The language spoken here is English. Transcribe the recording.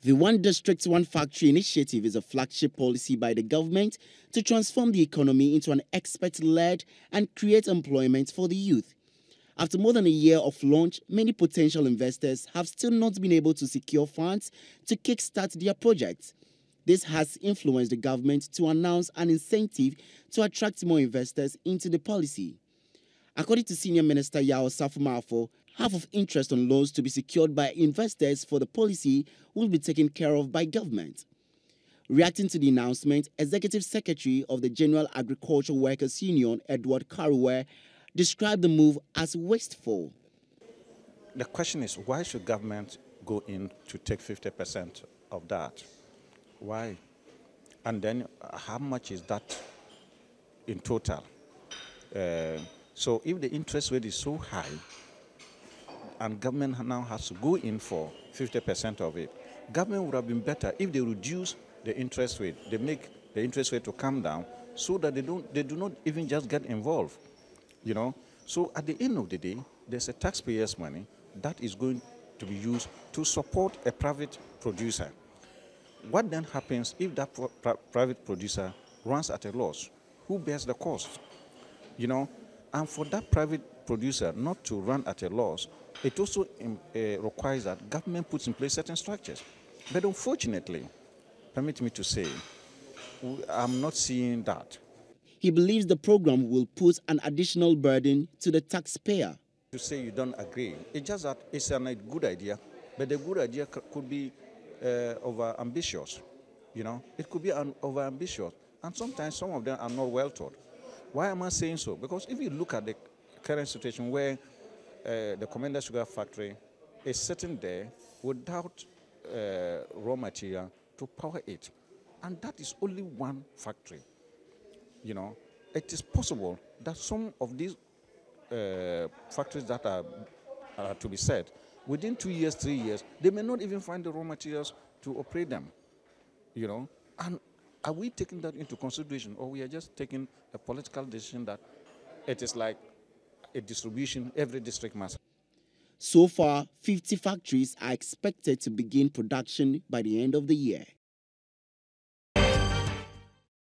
The One District, One Factory initiative is a flagship policy by the government to transform the economy into an expert-led and create employment for the youth. After more than a year of launch, many potential investors have still not been able to secure funds to kickstart their projects. This has influenced the government to announce an incentive to attract more investors into the policy. According to Senior Minister GAWU, half of interest on loans to be secured by investors for the policy will be taken care of by government. Reacting to the announcement, Executive Secretary of the General Agricultural Workers Union, GAWU, described the move as wasteful. The question is, why should government go in to take 50% of that? Why? And then how much is that in total? So if the interest rate is so high and government now has to go in for 50% of it, government would have been better if they reduce the interest rate. They make the interest rate to come down so that they do not even just get involved, you know. So at the end of the day, there's a taxpayer's money that is going to be used to support a private producer. What then happens if that private producer runs at a loss? Who bears the cost? You know, and for that private producer not to run at a loss, it also requires that government puts in place certain structures. But unfortunately, permit me to say, I'm not seeing that. He believes the program will put an additional burden to the taxpayer. To say you don't agree, it's just that it's a good idea, but the good idea could be over-ambitious. You know, it could be over-ambitious, and sometimes some of them are not well thought. Why am I saying so? Because if you look at the current situation where the Commander Sugar Factory is sitting there without raw material to power it, and that is only one factory. You know, it is possible that some of these factories that are to be set, within 2 years, 3 years, they may not even find the raw materials to operate them. You know, and are we taking that into consideration, or we are just taking a political decision that it is like a distribution every district must? So far, 50 factories are expected to begin production by the end of the year.